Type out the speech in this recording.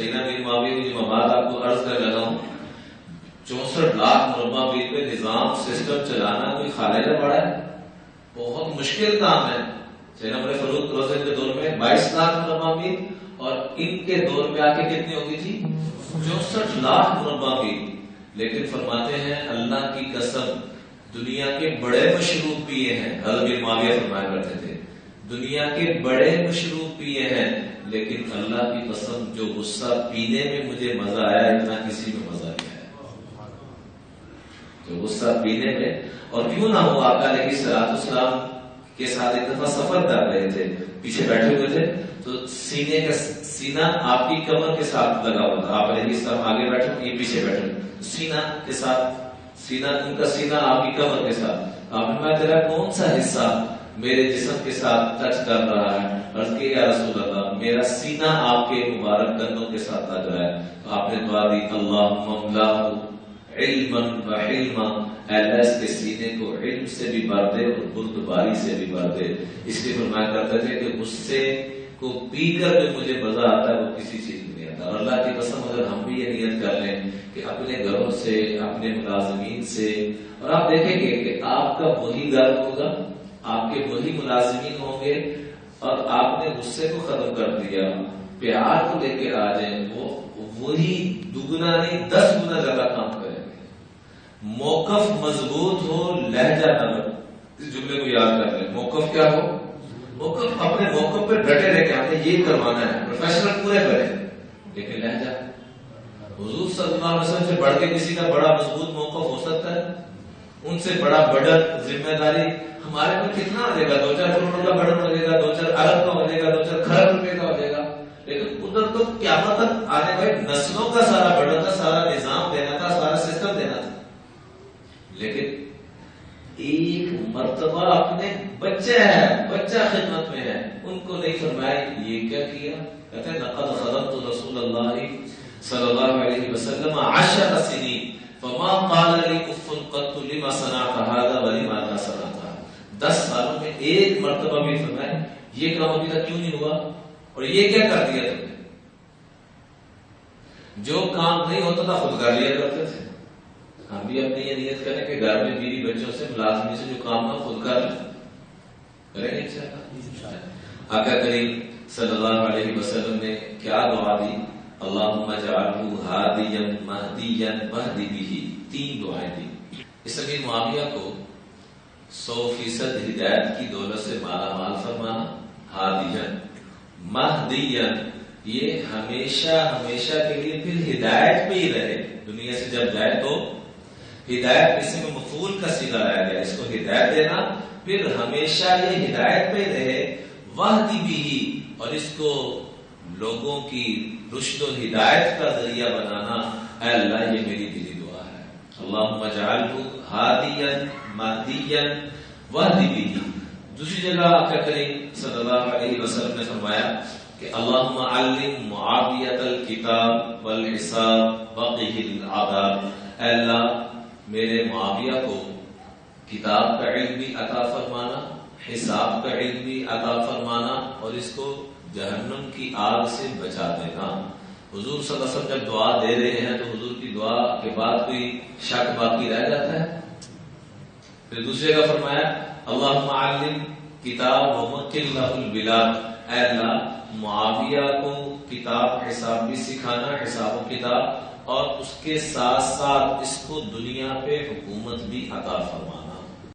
سیدنا امیر معاویہ کی جو مباد آپ کو عرض کر لگا ہوں، 64 لاکھ مربع فیٹ پہ نظام سسٹم چلانا کوئی خالد پڑا ہے؟ بہت مشکل کام ہے۔ سیدنا عمر فاروق روزے کے دور میں 22 لاکھ مربع فیٹ، اور ان کے دور میں آ کے کتنی ہوگی تھی؟ 64 لاکھ مربع فیٹ۔ لیکن فرماتے ہیں اللہ کی قسم دنیا کے بڑے مشروب پیے ہیں، حضرت معاویہ فرمایا کرتے تھے دنیا کے بڑے مشروب پیے ہیں، لیکن اللہ کی قسم جو غصہ پینے میں مجھے مزہ آیا اتنا کسی میں مزہ نہیں آیا۔ جو غصہ پینے میں، اور کیوں نہ ہو آقا علیہ الصلوۃ والسلام کے ساتھ ایک دفعہ سفر کر رہے تھے، پیچھے بیٹھے ہوئے تھے تو سینہ آپ کی کمر کے ساتھ لگا ہوا تھا، آپ علیہ السلام آگے بیٹھے یہ پیچھے بیٹھے، سینہ کے ساتھ ان کا سینہ آپ کی کمر کے ساتھ، آپ نے کہا تیرا کون سا حصہ میرے جسم کے ساتھ ٹچ کر رہا ہے؟ عرض کی یا رسول اللہ میرا سینہ آپ کے مبارک کندھوں کے ساتھ لگ رہا ہے۔ تو آپ نے دعا دی اللہم املأہ علما وحلما، اے اللہ اس کے سینے کو علم سے بھی بھر دے اور بردباری سے بھی بھر دے۔ اس لیے فرمایا کرتے تھے کہ غصے کو پی کر جو مجھے مزہ آتا ہے وہ کسی چیز میں نہیں آتا۔ اور اللہ کی قسم اگر ہم بھی یہ نیت کر لیں کہ اپنے گھروں سے، اپنے ملازمین سے، اور آپ دیکھیں گے کہ آپ کا وہی گھر ہوگا، آپ کے وہی ملازمین ہوں گے، اور آپ نے غصے کو ختم کر دیا، پیار کو لے کے آ جائیں، وہی دگنا نہیں 10 گنا زیادہ کام کریں گے۔ موقف مضبوط ہو، لہجہ نرم، اس جملے کو یاد کر لیں۔ موقف کیا ہو؟ موقف، اپنے موقف پہ ڈٹے رہ کے آپ نے یہ کروانا ہے، پروفیشنل پورے کریں، لیکن لہجہ حضور صلی اللہ علیہ وسلم سے بڑھ کے کسی کا بڑا مضبوط موقف ہو سکتا ہے؟ ان سے بڑا برڈن، ذمہ داری ہمارے پر کتنا آ جائے گا؟ 2-4 کروڑ کا برڈن ہو جائے گا، 2-4 ارب کا ہو جائے گا، 2-4 کھرب روپے کا ہو جائے گا، لیکن ادھر تو قیامت تک آنے والے نسلوں کا سارا برڈن تھا، سارا نظام دینا تھا، سارا سسٹم دینا تھا۔ لیکن ایک مرتبہ اپنے بچہ خدمت میں ہے، ان کو نہیں فرمایا یہ کیا کیا؟ کہتے ہیں لقد خدمت رسول اللہ صلی اللہ علیہ وسلم 10 سنین فما قال لي اف قط لما صنعت هذا ولماذا صنعتها۔ 10 سالوں میں ایک مرتبہ بھی فرمایا یہ کام ابھی تک کیوں نہیں ہوا اور یہ کیا کر دیا تم نے؟ جو کام نہیں ہوتا تھا خود کر لیا کرتے تھے۔ ہم بھی اپنی یہ نیت کریں کہ گھر میں بیوی بچوں سے، ملازمی سے جو کام نہ خود کر لیں، کریں گے انشاءاللہ۔ آقا کریم صلی اللہ علیہ وسلم نے کیا دعا دی؟ اللہم اجعلہ ہادیا مہدیا واہد بہ، 3 دعائیں دی۔ اس امیر معاویہ کو 100% ہدایت کی دولت سے مالا مال فرمانا، ہادیا مہدیا، یہ ہمیشہ کے لیے پھر ہدایت پہ ہی رہے، دنیا سے جب جائے تو ہدایت اس میں مفعول کا صیغہ لایا گیا، اس کو ہدایت دینا، پھر ہمیشہ یہ ہدایت پہ رہے، واہد بہ، اور اس کو لوگوں کی رشد و ہدایت کا ذریعہ بنانا۔ اے اللہ یہ میری دلی دعا ہے، اللہم اجعلہ ہادیا مہدیا واہد بہ۔ دوسری جگہ آقا کریم صلی اللہ علیہ وسلم نے فرمایا کہ اللہم علم معاویہ الکتاب والحساب وقہ العذاب، اے اللہ میرے معاویہ کو کتاب کا علم بھی عطا فرمانا، حساب کا علم بھی عطا فرمانا، اور اس کو جہنم کی آگ سے بچا دینا۔ حضور صلی اللہ علیہ وسلم جب دعا دے رہے ہیں تو حضور کی دعا کے بعد کوئی شک باقی رہ جاتا ہے؟ پھر دوسرے کا فرمایا اللہم علم کتاب ومکن لہ البلاد، اے اللہ معاویہ کو کتاب حساب بھی سکھانا، حساب و کتاب، اور اس کے ساتھ ساتھ اس کو دنیا پہ حکومت بھی عطا فرمانا۔